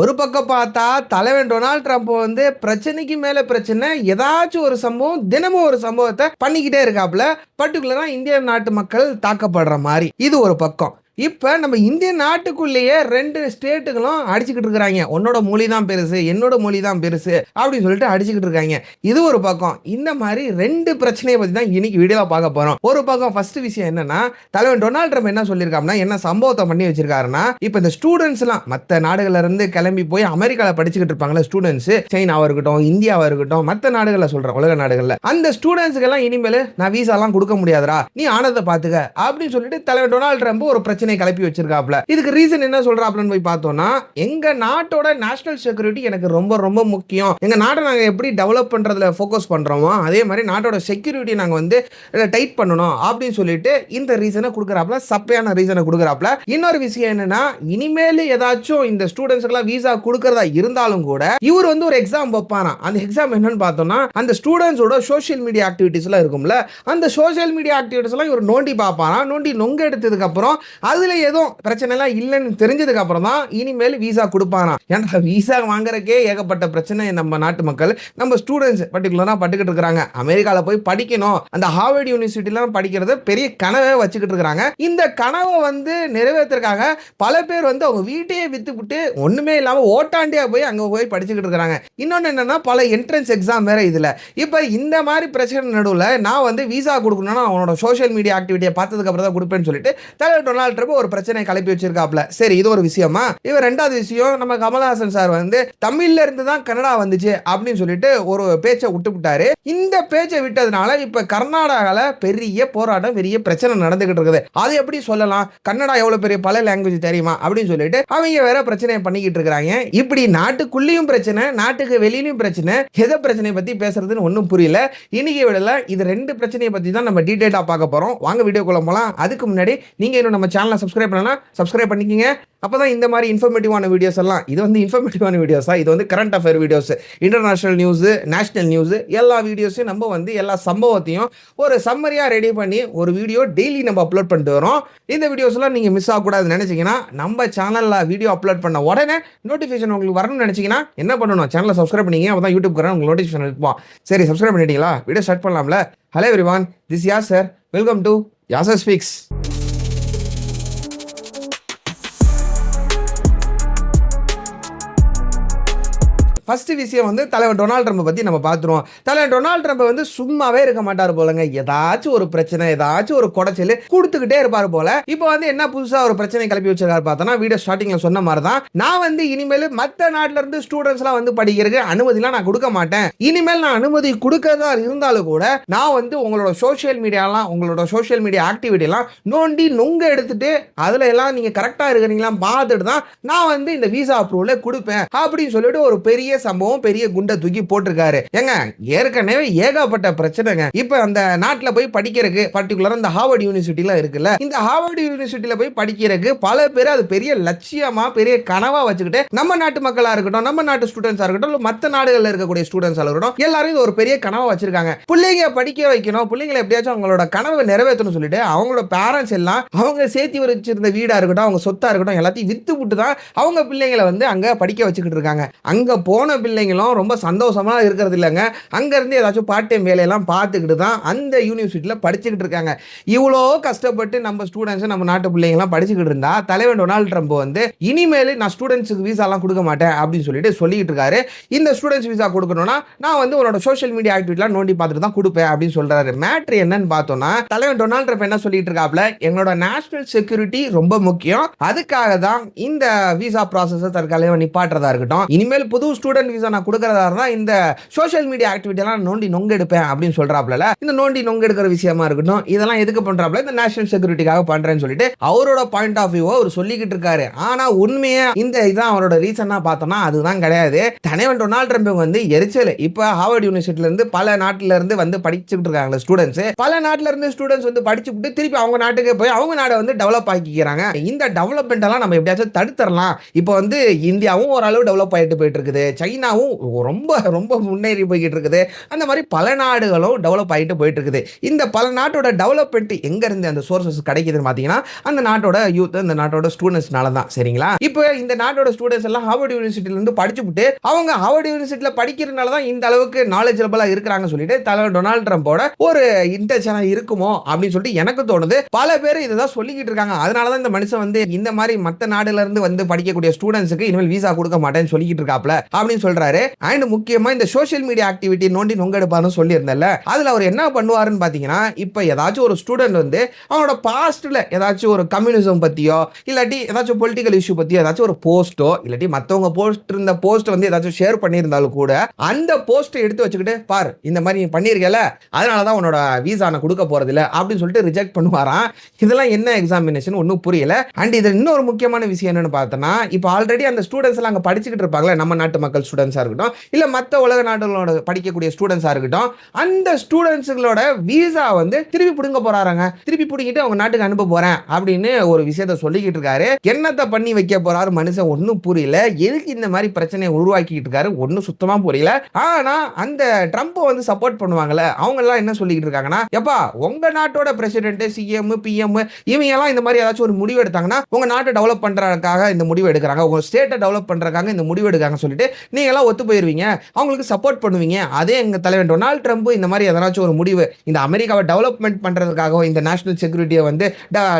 ஒரு பக்கம் பார்த்தா தலைவன் டொனால்ட் ட்ரம்ப் வந்து பிரச்சனைக்கு மேல பிரச்சனை, ஏதாச்சும் ஒரு சம்பவம், தினமும் ஒரு சம்பவத்தை பண்ணிக்கிட்டே இருக்காப்ல. பர்டிகுலரா இந்திய நாட்டு மக்கள் தாக்கப்படுற மாதிரி. இது ஒரு பக்கம். இப்ப நம்ம இந்திய நாட்டுக்குள்ளேயே 2 ஸ்டேட்டுகளும் அடிச்சுக்கிட்டு இருக்காங்க. உன்னோட மொழி தான் பெருசு, என்னோட மொழி தான் பெருசு அப்படின்னு சொல்லிட்டு அடிச்சுக்கிட்டு இருக்காங்க. இது ஒரு பக்கம். இந்த மாதிரி 2 பிரச்சனையை பத்தி தான் இன்னைக்கு வீடியோல பார்க்க போறோம். ஒரு பக்கம் ஃபர்ஸ்ட் விஷயம் என்னன்னா, தலைவன் டொனால்ட் ட்ரம்ப் என்ன சொல்லியிருக்காருன்னா, என்ன சம்பவத்தை பண்ணி வச்சிருக்காருன்னா, இப்ப இந்த ஸ்டூடெண்ட்ஸ் எல்லாம் மத்த நாடுகள்ல இருந்து கிளம்பி போய் அமெரிக்கால படிச்சுக்கிட்டு இருப்பாங்களே ஸ்டூடெண்ட்ஸ், சைனாவா இருக்கட்டும், இந்தியாவா இருக்கட்டும், மத்த நாடுகள்ல சொல்றேன், உலக நாடுகள்ல அந்த ஸ்டூடெண்ட்ஸ்க்கு எல்லாம் இனிமேல் நான் விசா எல்லாம் கொடுக்க முடியாதுடா, நீ ஆனதை பாத்துக்க அப்படின்னு சொல்லிட்டு தலைவன் டொனால்ட் ட்ரம்ப் ஒரு பிரச்சனை கிளப்பி வச்சிருக்காப்ல. இதுக்கு ரீசன் என்ன சொல்றாப்லன்னு போய் பார்த்தோம்னா, எங்க நாட்டோட நேஷனல் செக்யூரிட்டி எனக்கு ரொம்ப ரொம்ப முக்கியம். எங்க நாட்டை நாங்க எப்படி டெவலப் பண்றதுல ஃபோக்கஸ் பண்றோமோ அதே மாதிரி நாட்டோட செக்யூரிட்டி நாங்க வந்து டைட் பண்ணணும் அப்படின்னு சொல்லிட்டு இந்த ரீசனை கொடுக்கறாப்ல. சப்பையான ரீசனை கொடுக்கறாப்ல. இன்னொரு விஷயம் என்னன்னா, இனிமேல் ஏதாச்சும் இந்த ஸ்டூடெண்ட்ஸ்க்குலாம் விசா கொடுக்கறதா இருந்தாலும் கூட இவர் வந்து ஒரு எக்ஸாம் வைப்பாராம். அந்த எக்ஸாம் என்னன்னு பார்த்தோம்னா, அந்த ஸ்டூடெண்ட்ஸோட சோஷியல் மீடியா ஆக்டிவிட்டிஸ் எல்லாம் இருக்கும்ல, அந்த சோஷியல் மீடியா ஆக்டிவிட்டிஸ் எல்லாம் இவர் நோண்டி பார்ப்பாராம். நோண்டி நொங்க எடுத்ததுக்கு அப்புறம் அதுல எதுவும் பிரச்சனை எல்லாம் இல்லைன்னு தெரிஞ்சதுக்கு அப்புறம் தான் இனிமேல் விசா கொடுப்பாராம். ஏன்னா விசா வாங்குறதுக்கே ஏகப்பட்ட பிரச்சனை நம்ம நாட்டு மக்கள், நம்ம ஸ்டூடெண்ட்ஸ் பர்டிகுலரா பட்டுக்கிட்டு இருக்காங்க. அமெரிக்கால போய் படிக்கணும், அந்த ஹார்வர்ட் யூனிவர்சிட்டில படிக்கிறது பெரிய கனவே வச்சுக்கிட்டு இருக்காங்க. இந்த கனவை வந்து நிறைவேற்றுறதுக்காக பல பேர் வந்து அவங்க வீட்டையே வித்துவிட்டு ஒண்ணுமே இல்லாம ஓட்டாண்டியா போய் அங்க போய் படிச்சுக்கிட்டு இருக்காங்க. இன்னொன்னு என்னன்னா, பல என்ட்ரன்ஸ் எக்ஸாம் வேற இதுல. இப்ப இந்த மாதிரி பிரச்சனை நடுவுல நான் வந்து விசா கொடுக்கணும்னா அவனோட சோஷியல் மீடியா ஆக்டிவிட்டியை பார்த்ததுக்கு அப்புறம் தான் கொடுப்பேன்னு சொல்லிட்டு தலைவர் டொனால்ட் ட்ரம்ப் ஒரு பிரச்சனை கிளப்பி வச்சிருக்காப்ல. சரி, இது ஒரு விஷயமா. இவர் ரெண்டாவது விஷயம், நம்ம கமல்ஹாசன் சார் வந்து தமிழ்ல இருந்து தான் கன்னடா வந்துச்சு அப்படின்னு சொல்லிட்டு ஒரு பேச்சை விட்டுவிட்டாரு. இந்த பேச்சை விட்டதுனால இப்ப கர்நாடகால பெரிய போராட்டம், பெரிய பிரச்சனை நடந்துகிட்டு இருக்குது. அது எப்படி சொல்லலாம், கன்னடா எவ்வளவு பெரிய பல லாங்குவேஜ் தெரியுமா அப்படின்னு சொல்லிட்டு அவங்க வேற பிரச்சனை பண்ணிக்கிட்டு இருக்காங்க. இப்படி நாட்டுக்குள்ளேயும் பிரச்சனை, நாட்டுக்கு வெளியிலும் பிரச்சனை. எதை பிரச்சனை பத்தி பேசுறதுன்னு ஒன்றும் புரியல. இன்னைக்கு விடல இது 2 பிரச்சனையை பத்தி தான் நம்ம டீடைலா பார்க்க போறோம். வாங்க வீடியோக்குள்ள போலாம். அதுக்கு முன்னாடி நீங்க இன்னும் நம்ம சேனலை சப்ஸ்கிரைப் பண்ணலாம், சப்ஸ்கிரைப் பண்ணிக்கங்க. அப்பதான் இந்த மாதிரி இன்ஃபர்மேட்டிவான வீடியோஸ் எல்லாம், இது வந்து இன்ஃபர்மேட்டிவான வீடியோஸா, இது வந்து current affair videos, international news, national news, எல்லா வீடியோஸையும் நம்ம வந்து எல்லா சம்பவத்தையும் ஒரு சம்மரியா ரெடி பண்ணி ஒரு வீடியோ டெய்லி நம்ம அப்லோட் பண்ணிட்டு வரோம். இந்த வீடியோஸ் எல்லாம் நீங்க மிஸ் ஆகக்கூடாதுன்னு நினைச்சீங்கன்னா, நம்ம சேனல்ல வீடியோ அப்லோட் பண்ண உடனே நோட்டிஃபிகேஷன் உங்களுக்கு வரணும்னு நினைச்சீங்கன்னா என்ன பண்ணணும், சேனலை சப்ஸ்கிரைப் பண்ணிங்க. அப்பதான் யூடியூப் உங்களுக்கு நோட்டிஃபிகேஷன் இருக்கும். சரி, சப்ஸ்கிரைப் பண்ணிட்டீங்களா? வீடியோ ஸ்டார்ட் பண்ணலாம்ல. Hello everyone, this Yasar. Welcome to Yasar speaks. First விஷயம் வந்து தலைவர் டொனால்ட் ட்ரம்ப் பத்தி நம்ம பார்த்துருவோம். தலைவர் டொனால்ட் ட்ரம்ப் வந்து சும்மாவே இருக்க மாட்டார் போலங்க. ஏதாச்சும் ஒரு பிரச்சனை, ஏதாச்சும் ஒரு குடைச்சல் கொடுத்துக்கிட்டே இருப்பார் போல. இப்போ வந்து என்ன புதுசா ஒரு பிரச்சனை கிளப்பி வச்சிருக்காரு பார்த்தோன்னா, வீடியோ ஸ்டார்டிங்ல சொன்ன மாதிரி தான், நான் வந்து இனிமேல் மற்ற நாட்டில இருந்து ஸ்டூடெண்ட்ஸ்லாம் வந்து படிக்கிறதுக்கு அனுமதிலாம் நான் கொடுக்க மாட்டேன். இனிமேல் நான் அனுமதி கொடுக்கறதா இருந்தாலும் கூட நான் வந்து உங்களோட சோஷியல் மீடியாலாம், உங்களோட சோஷியல் மீடியா ஆக்டிவிட்டி எல்லாம் நோண்டி நுங்க எடுத்துட்டு அதுல எல்லாம் நீங்க கரெக்டா இருக்கிறீங்களா பார்த்துட்டு தான் நான் வந்து இந்த விசா அப்ரூவலை கொடுப்பேன் அப்படின்னு சொல்லிட்டு ஒரு பெரிய சம்பவம், பெரிய குண்டை தூக்கி போட்டிருக்காரு. ஏங்க, ஏற்கனவே ஏகப்பட்ட பிரச்சனைங்க. இப்ப அந்த நாட்டுல போய் படிக்கிறதுக்கு, பர்டிகுலரா இந்த ஹார்வர்ட் யூனிவர்சிட்டில இருக்குல்ல, இந்த ஹார்வர்ட் யூனிவர்சிட்டில போய் படிக்கிறதுக்கு பல பேர் அது பெரிய லட்சியமா, பெரிய கனவா வச்சுக்கிட்டு நம்ம நாட்டு மக்களா இருக்கட்டும், நம்ம நாட்டு ஸ்டூடெண்ட்ஸா இருக்கட்டும், மற்ற நாடுகள்ல இருக்கக்கூடிய ஸ்டூடெண்ட்ஸா இருக்கட்டும், எல்லாரும் இது ஒரு பெரிய கனவா வச்சிருக்காங்க. பிள்ளைங்க படிக்க வைக்கணும், பிள்ளைங்களை எப்படியாச்சும் அவங்களோட கனவை நிறைவேற்றணும் சொல்லிட்டு அவங்களோட பேரண்ட்ஸ் எல்லாம் அவங்க சேர்த்து வச்சிருந்த வீடா இருக்கட்டும், அவங்க சொத்தா இருக்கட்டும், எல்லாத்தையும் வித்து விட்டு தான் அவங்க பிள்ளைங்களை வந்து அங்க படிக்க வச்சுக்கிட்டு இருக்காங்க. அங்க போன பிள்ளைங்களும் ரொம்ப சந்தோஷமா இருக்கிறது இல்லைங்க. அங்க இருந்து ஏதாச்சும் பார்ட் டைம் வேலையெல்லாம் பார்த்துக்கிட்டு தான் அந்த யூனிவர்சிட்டியில படிச்சுக்கிட்டு இருக்காங்க. இவ்வளோ கஷ்டப்பட்டு நம்ம ஸ்டூடெண்ட்ஸ், நம்ம நாட்டு பிள்ளைங்கலாம் படிச்சுக்கிட்டு இருந்தா தலைவன் டொனால்ட் ட்ரம்ப் வந்து இனிமேல் நான் ஸ்டூடெண்ட்ஸுக்கு விசா எல்லாம் கொடுக்க மாட்டேன் அப்படின்னு சொல்லிட்டு சொல்லிட்டு இருக்காரு. இந்த ஸ்டூடெண்ட்ஸ் விசா கொடுக்கணும்னா நான் வந்து உன்னோட சோஷியல் மீடியா ஆக்டிவிட்டிலாம் நோண்டி பார்த்துட்டு தான் கொடுப்பேன் அப்படின்னு சொல்றாரு. மேட்ரு என்னன்னு பார்த்தோம்னா, தலைவன் டொனால்ட் ட்ரம்ப் என்ன சொல்லிட்டு இருக்காப்ல, எங்களோட நேஷனல் செக்யூரிட்டி ரொம்ப முக்கியம், அதுக்காக தான் இந்த விசா ப்ராசஸ் தற்காலிகமா நிப்பாட்டுறதா இருக்கட்டும், இனிமேல் புது ஸ்டூடெண்ட் விசா நான் கொடுக்கறதா இருந்தா இந்த சோஷியல் மீடியா ஆக்டிவிட்டி எல்லாம் நோண்டி நொங்க எடுப்பேன் அப்படின்னு சொல்றாப்ல. இந்த நோண்டி நொங்க எடுக்கிற விஷயமா இருக்கட்டும், இதெல்லாம் எதுக்கு பண்றாப்ல, இந்த நேஷனல் செக்யூரிட்டிக்காக பண்றேன்னு சொல்லிட்டு அவரோட பாயிண்ட் ஆஃப் வியூ அவர் சொல்லிக்கிட்டு இருக்காரு. ஆனா உண்மையா இந்த இதான் அவரோட ரீசனா பார்த்தோம்னா அதுதான் கிடையாது. தலைவன் டொனால்ட் ட்ரம்ப் வந்து எரிச்சல். இப்ப ஹார்வர்ட் யூனிவர்சிட்டில இருந்து பல நாட்டுல இருந்து வந்து படிச்சுட்டு இருக்காங்க ஸ்டூடெண்ட்ஸ். பல நாட்டுல இருந்து ஸ்டூடெண்ட்ஸ் வந்து படிச்சுட்டு திருப்பி அவங்க நாட்டுக்கு போய் அவங்க நாடை வந்து டெவலப் ஆக்கிக்கிறாங்க. இந்த டெவலப்மெண்ட் எல்லாம் நம்ம எப்படியாச்சும் தடுத்துறலாம். இப்போ வந்து இந்தியாவும் ஓரளவு டெவலப் ஆயிட்டு போயிட்டு இருக்குது, சைனாவும் ரொம்ப ரொம்ப முன்னேறி போய்கிட்டு இருக்குது. அந்த மாதிரி பல நாடுகளும் டெவலப் ஆகிட்டு போயிட்டு இருக்குது. இந்த பல நாட்டோட டெவலப்மெண்ட் எங்க இருந்து அந்த சோர்சஸ் கிடைக்குதுன்னு பார்த்தீங்கன்னா, அந்த நாட்டோட யூத், அந்த நாட்டோட ஸ்டூடெண்ட்ஸ்னால தான். சரிங்களா? இப்போ இந்த நாட்டோட ஸ்டூடெண்ட்ஸ் எல்லாம் ஹார்வர்ட் யூனிவர்சிட்டில இருந்து படிச்சுட்டு அவங்க ஹார்வர்ட் யூனிவர்சிட்டில படிக்கிறதுனால தான் இந்த அளவுக்கு நாலேஜபிளா இருக்கிறாங்கன்னு சொல்லிட்டு தலைவர் டொனால்ட் ட்ரம்போட ஒரு இன்டென்ஷனா இருக்குமோ அப்படின்னு சொல்லிட்டு எனக்கு தோணுது. பல பேர் இதான் சொல்லிக்கிட்டு இருக்காங்க. அதனால தான் இந்த மனுஷன் வந்து இந்த மாதிரி மத்த நாடுல இருந்து வந்து படிக்கக்கூடிய ஸ்டூடெண்ட்ஸ்க்கு இனிமேல் விசா கொடுக்க மாட்டேன்னு சொல்லிக்கிட்டு இருக்காப்ல அப்படின்னு சொல்றாரு. அண்ட் முக்கியமா இந்த சோஷியல் மீடியா ஆக்டிவிட்டி நோண்டி நொங்கெடுப்பாருன்னு சொல்லியிருந்தேன்ல, அதுல அவர் என்ன பண்ணுவாருன்னு பாத்தீங்கன்னா, இப்ப ஏதாச்சும் ஒரு ஸ்டூடெண்ட் வந்து அவனோட பாஸ்ட்ல ஏதாச்சும் ஒரு கம்யூனிசம் பத்தியோ இல்லாட்டி ஏதாச்சும் பொலிட்டிக்கல் இஷ்யூ பத்தியோ ஏதாச்சும் ஒரு போஸ்டோ இல்லாட்டி மத்தவங்க போஸ்ட் இருந்த போஸ்ட் வந்து ஏதாச்சும் ஷேர் பண்ணியிருந்தாலும் கூட அந்த போஸ்ட் எடுத்து வச்சுக்கிட்டு பாரு இந்த மாதிரி நீ பண்ணிருக்கல, அதனாலதான் உன்னோட விசா நான் கொடுக்க போறது இல்ல அப்படின்னு சொல்லிட்டு ரிஜெக்ட் பண்ணுவாராம். இதெல்லாம் என்ன எக்ஸாமினேஷன் ஒன்னும் புரியல. அண்ட் இது இன்னொரு முக்கியமான விஷயம் என்னன்னு பார்த்தோம்னா, இப்போ ஆல்ரெடி அந்த ஸ்டூடெண்ட்ஸ் எல்லாம் அங்க படிச்சுக்கிட்டு இருப்பாங்களே, நம்ம நாட்டு மக்கள் ஸ்டூடெண்ட்ஸா இருக்கட்டும் இல்ல மத்த உலக நாடுகளோட படிக்கக்கூடிய ஸ்டூடெண்ட்ஸா இருக்கட்டும், அந்த ஸ்டூடெண்ட்ஸுகளோட விசா வந்து திருப்பி பிடுங்க போறாங்க. திருப்பி பிடிங்கிட்டு அவங்க நாட்டுக்கு அனுப்ப போறேன் அப்படின்னு ஒரு விஷயத்தை சொல்லிக்கிட்டு இருக்காரு. என்னத்தை பண்ணி வைக்க போறாரு மனுஷன் ஒன்னும் புரியல. எதுக்கு இந்த மாதிரி பிரச்சனையை உருவாக்கிட்டு இருக்காரு ஒன்னும் சுத்தமா புரியல. ஆனா அந்த ட்ரம்ப் வந்து சப்போர்ட் பண்ணுவாங்கல்ல, அவங்க எல்லாம் என்ன சொல்லிட்டு இருக்காங்கன்னா, எப்பா உங்க நாட்டோட பிரசிடென்ட், சிஎம், பிஎம் இவங்க எல்லாம் இந்த மாதிரி ஏதாச்சும் ஒரு முடிவு எடுத்தாங்கன்னா உங்க நாட்டை டெவலப் பண்றதுக்காக இந்த முடிவு எடுக்கிறாங்க, உங்க ஸ்டேட்டை டெவலப் பண்றதுக்காக இந்த முடிவு எடுக்காங்க சொல்லிட்டு நீங்க எல்லாம் ஒத்து போயிருவீங்க, அவங்களுக்கு சப்போர்ட் பண்ணுவீங்க. அதே எங்க தலைவர் டொனால்ட் ட்ரம்ப் இந்த மாதிரி ஏதாச்சும் ஒரு முடிவு இந்த அமெரிக்காவை டெவலப்மெண்ட் பண்றதுக்காகவும் இந்த நேஷனல் செக்யூரிட்டியை வந்து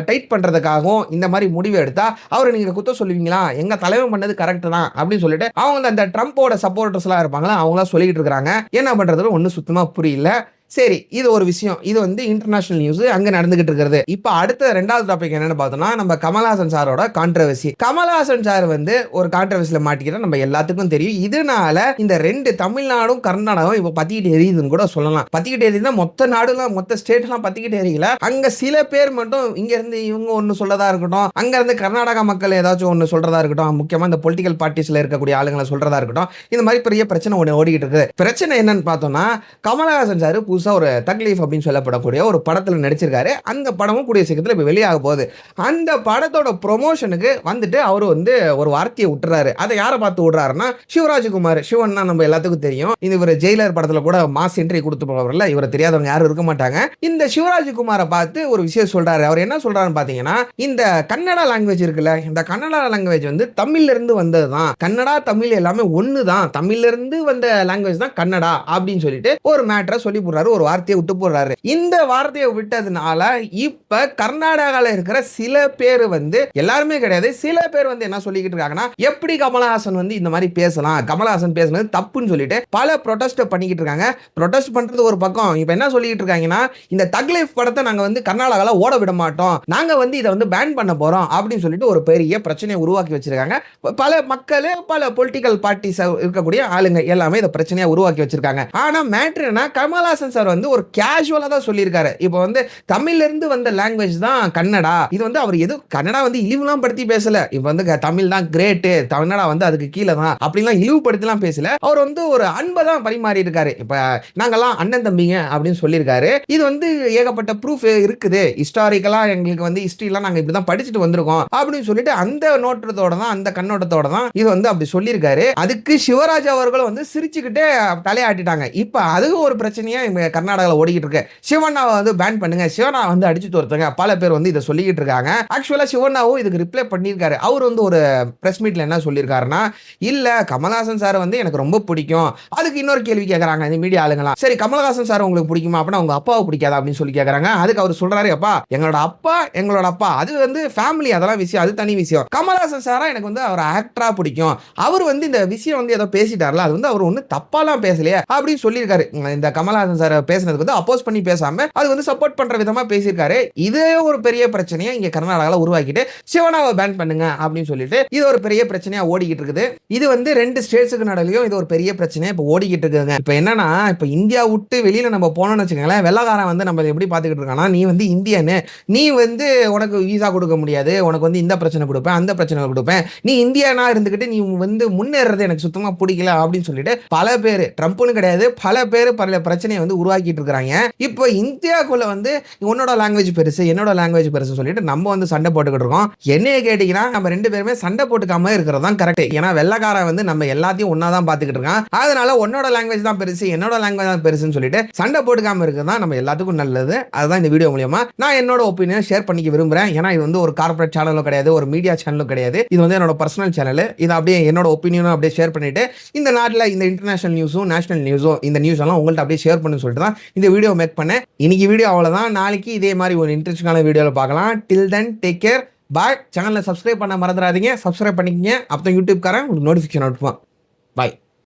டைட் பண்றதுக்காகவும் இந்த மாதிரி முடிவு எடுத்தா அவரை நீங்க குத்த சொல்லுவீங்களா? எங்க தலைவன் பண்ணது கரெக்ட் தான் அப்படின்னு சொல்லிட்டு அவங்க அந்த ட்ரம்போட சப்போர்ட்டர்ஸ் எல்லாம் இருப்பாங்களா, அவங்க எல்லாம் சொல்லிட்டு இருக்காங்க. என்ன பண்றது ஒன்னும் சுத்தமா புரியல. சரி, இது ஒரு விஷயம். இது வந்து இன்டர்நேஷனல் நியூஸ் அங்க நடந்துகிட்டு இருக்கிறது. இப்ப அடுத்த ரெண்டாவது டாபிக் என்னன்னு பார்த்தோம்னா, நம்ம கமல்ஹாசன் சாரோட கான்ட்ரோவர்சி. கமல்ஹாசன் சார் வந்து ஒரு கான்ட்ரோவர்சில மாட்டிக்கிற நம்ம எல்லாத்துக்கும் தெரியும். இதனால இந்த ரெண்டு தமிழ்நாடும் கர்நாடகாவும் இப்ப பத்திக்கிட்டு எரியுதுன்னு கூட சொல்லலாம். பத்திக்கிட்டு எரியுதுன்னா மொத்த நாடுலாம் மொத்த ஸ்டேட் எல்லாம் பத்திக்கிட்டு எரியல. அங்க சில பேர் மட்டும் இங்க இருந்து இவங்க ஒன்னு சொல்லதா இருக்கட்டும், அங்க இருந்து கர்நாடகா மக்கள் ஏதாச்சும் ஒன்னு சொல்றதா இருக்கட்டும், முக்கியமா இந்த பொலிட்டிக்கல் பார்ட்டிஸ்ல இருக்கக்கூடிய ஆளுங்களை சொல்றதா இருக்கட்டும், இந்த மாதிரி பெரிய பிரச்சனை ஒன்று ஓடிக்கிட்டு இருக்கு. பிரச்சனை என்னன்னு பார்த்தோம்னா, கமல்ஹாசன் சார் ஒரு தக்லீஃப் அப்படின்னு சொல்லப்படக்கூடிய ஒரு படத்துல நடிச்சிருக்காரு. அந்த படமும் கூடிய சீக்கிரத்தில் இப்ப வெளியாக போகுது. அந்த படத்தோட ப்ரொமோஷனுக்கு வந்துட்டு அவரு வந்து ஒரு வார்த்தையை விட்டுறாரு. அதை யாரை பார்த்து விடுறாருன்னா, சிவராஜ்குமார். சிவன்னா நம்ம எல்லாத்துக்கும் தெரியும். இவர் ஜெயிலர் படத்துல கூட மாஸ் என்ட்ரி கொடுத்து போறவர்ல, இவரை தெரியாதவங்க யாரும் இருக்க மாட்டாங்க. இந்த சிவராஜ்குமாரை பார்த்து ஒரு விஷயம் சொல்றாரு. அவர் என்ன சொல்றாருன்னு பாத்தீங்கன்னா, இந்த கன்னடா லாங்குவேஜ் இருக்குல்ல, இந்த கன்னடா லாங்குவேஜ் வந்து தமிழ்ல இருந்து வந்ததுதான், கன்னடா தமிழ் எல்லாமே ஒண்ணுதான், தமிழ்ல இருந்து வந்த லாங்குவேஜ் தான் கன்னடா அப்படின்னு சொல்லிட்டு ஒரு மேட்டரை சொல்லி போடுறாரு, ஒரு வார்த்தையை விட்டு போடுறாரு. இந்த வார்த்தையை விட்டதுனால இப்ப கர்நாடகால இருக்கிற சில பேர் வந்து, எல்லாருமே கிடையாது, சில பேர் வந்து என்ன சொல்லிக்கிட்டு இருக்காங்கன்னா, எப்படி கமல்ஹாசன் வந்து இந்த மாதிரி பேசலாம், கமல்ஹாசன் பேசுனது தப்புன்னு சொல்லிட்டு பல ப்ரொடெஸ்ட் பண்ணிக்கிட்டு இருக்காங்க. ப்ரொடெஸ்ட் பண்றது ஒரு பக்கம், இப்ப என்ன சொல்லிட்டு இருக்காங்கன்னா, இந்த தக்லீஃப் படத்தை நாங்க வந்து கர்நாடகால ஓட விட மாட்டோம், நாங்க வந்து இதை வந்து பேன் பண்ண போறோம் அப்படின்னு சொல்லிட்டு ஒரு பெரிய பிரச்சனையை உருவாக்கி வச்சிருக்காங்க. பல மக்கள், பல பொலிட்டிக்கல் பார்ட்டிஸ் இருக்கக்கூடிய ஆளுங்க எல்லாமே இதை பிரச்சனையா உருவாக்கி வச்சிருக்காங்க. ஆனா மேட்டர் என்ன, கமல்ஹாசன் சார் வந்து ஒரு கேஷுவலா தான் சொல்லியிருக்காரு. இப்போ வந்து தமிழ்ல இருந்து வந்த லாங்குவேஜ் தான் கன்னடா. இது வந்து அவர் எது கன்னடா வந்து இழிவுலாம் படுத்தி பேசல. இப்போ வந்து தமிழ் தான் கிரேட், கன்னடா வந்து அதுக்கு கீழே தான் அப்படிலாம் இழிவுபடுத்திலாம் பேசல. அவர் வந்து ஒரு அன்பை தான் பரிமாறி இருக்காரு. இப்ப நாங்கெல்லாம் அண்ணன் தம்பிங்க அப்படின்னு சொல்லியிருக்காரு. இது வந்து ஏகப்பட்ட ப்ரூஃப் இருக்குது, ஹிஸ்டாரிக்கலா எங்களுக்கு வந்து ஹிஸ்டரிலாம் நாங்க இப்படிதான் படிச்சுட்டு வந்திருக்கோம் அப்படின்னு சொல்லிட்டு அந்த நோட்டத்தோட தான், அந்த கண்ணோட்டத்தோட தான் இது வந்து அப்படி சொல்லியிருக்காரு. அதுக்கு சிவராஜ் அவர்களும் வந்து சிரிச்சுக்கிட்டே தலையாட்டிட்டாங்க. இப்ப அதுக்கு ஒரு பிரச்சனையா கர்நாடகாவில் ஓடிக்கிட்டு இருக்கு. சிவண்ணாவை வந்து பேன் பண்ணுங்க, சிவண்ணா வந்து அடிச்சு தோர்த்துங்க, பல பேர் வந்து இதை சொல்லிக்கிட்டு இருக்காங்க. ஆக்சுவலா சிவண்ணாவும் இதுக்கு ரிப்ளை பண்ணியிருக்காரு. அவர் வந்து ஒரு பிரஸ் மீட்ல என்ன சொல்லியிருக்காருன்னா, இல்ல கமல்ஹாசன் சார் வந்து எனக்கு ரொம்ப பிடிக்கும். அதுக்கு இன்னொரு கேள்வி கேட்கறாங்க இந்த மீடியா ஆளுங்களா, சரி கமல்ஹாசன் சார் உங்களுக்கு பிடிக்குமா, அப்படின்னா உங்க அப்பாவை பிடிக்காதா அப்படின்னு சொல்லி கேட்கறாங்க. அதுக்கு அவர் சொல்றாரு, அப்பா எங்களோட அப்பா அது வந்து ஃபேமிலி, அதெல்லாம் விஷயம், அது தனி விஷயம். கமல்ஹாசன் சாரா எனக்கு வந்து அவர் ஆக்டரா பிடிக்கும். அவர் வந்து இந்த விஷயம் வந்து ஏதோ பேசிட்டார்ல, அது வந்து அவர் ஒன்னும் தப்பாலாம் பேசலையே அப்படின்னு சொல்லியிருக்காரு. இந்த கமல்ஹாசன் சார் பேசினதுக்கு வந்து அப்போஸ் பண்ணி பேசாம அது வந்து சப்போர்ட் பண்ற விதமா பேசியிருக்காரு. இதே ஒரு பெரிய பிரச்சனையா இங்க கர்நாடகால உருவாக்கிட்டு சிவனாவை பேன் பண்ணுங்க அப்படின்னு சொல்லிட்டு இது ஒரு பெரிய பிரச்சனையா ஓடிக்கிட்டு இருக்குது. இது வந்து ரெண்டு ஸ்டேட்ஸுக்கு நடுவுலயும் இது ஒரு பெரிய பிரச்சனையா இப்ப ஓடிக்கிட்டு இருக்குங்க. இப்ப என்னன்னா, இப்ப இந்தியா விட்டு வெளியில நம்ம போனோம்னு வச்சுக்கோங்களேன், வெள்ளக்காரன் வந்து நம்ம எப்படி பாத்துக்கிட்டு இருக்கானா, நீ வந்து இந்தியன்னு, நீ வந்து உனக்கு விசா கொடுக்க முடியாது, உனக்கு வந்து இந்த பிரச்சனை கொடுப்பேன், அந்த பிரச்சனை கொடுப்பேன், நீ இந்தியனா இருந்துகிட்டு நீ வந்து முன்னேறது எனக்கு சுத்தமா பிடிக்கல அப்படின்னு சொல்லிட்டு பல பேர், ட்ரம்ப்னு கிடையாது, பல பேர் பல பிரச்சனையை வந்து உருவாக்கிட்டு இருக்காங்க. இப்போ இந்தியாவுக்குள்ள வந்து உன்னோட லாங்குவேஜ் பெருசு, என்னோட லாங்குவேஜ் பெருசு சொல்லிட்டு நம்ம வந்து சண்டை போட்டுக்கிட்டு இருக்கோம். என்னைய கேட்டீங்கன்னா நம்ம 2 பேருமே சண்டை போட்டுக்காம இருக்கிறது தான் கரெக்ட். ஏன்னா வெள்ளைக்காரன் வந்து நம்ம எல்லாத்தையும் ஒண்ணா தான் பார்த்துக்கிட்டு இருக்கான். அதனால உன்னோட லாங்குவேஜ் தான் பெருசு, என்னோட லாங்குவேஜ் தான் பெருசுன்னு சொல்லிட்டு சண்டை போட்டுக்காம இருக்கிறது தான் நம்ம எல்லாத்துக்கும் நல்லது. அதுதான் இந்த வீடியோ மூலமா நான் என்னோட ஒப்பீனியன் ஷேர் பண்ணிக்க விரும்புறேன். ஏன்னா இது வந்து ஒரு கார்ப்பரேட் சேனலும் கிடையாது, ஒரு மீடியா சேனலும் கிடையாது. இது வந்து என்னோட பர்சனல் சேனல். இது அப்படியே என்னோட ஒப்பீனியனும் அப்படியே ஷேர் பண்ணிட்டு இந்த நாட்டில் இந்த இன்டர்நேஷனல் நியூஸும் நேஷனல் நியூஸும் இந்த நியூஸ் எல்லாம் உங்கள்கிட்ட அப்படியே ஷேர் பண்ணு சொல்லிட்டு தான் இந்த வீடியோ மேக் பண்ணேன். இன்னைக்கு வீடியோ அவ்வளவுதான். நாளைக்கு இதே மாதிரி ஒரு இன்ட்ரெஸ்டிங்கான வீடியோவில் பார்க்கலாம். டில் தென் டேக் கேர், பாய். சேனலை சப்ஸ்கிரைப் பண்ண மறந்துடாதீங்க. சப்ஸ்கிரைப் பண்ணிக்கங்க. அப்போ யூடியூப்காரன் உங்களுக்கு நோட்டிஃபிகேஷன் அனுப்புவான். பாய்.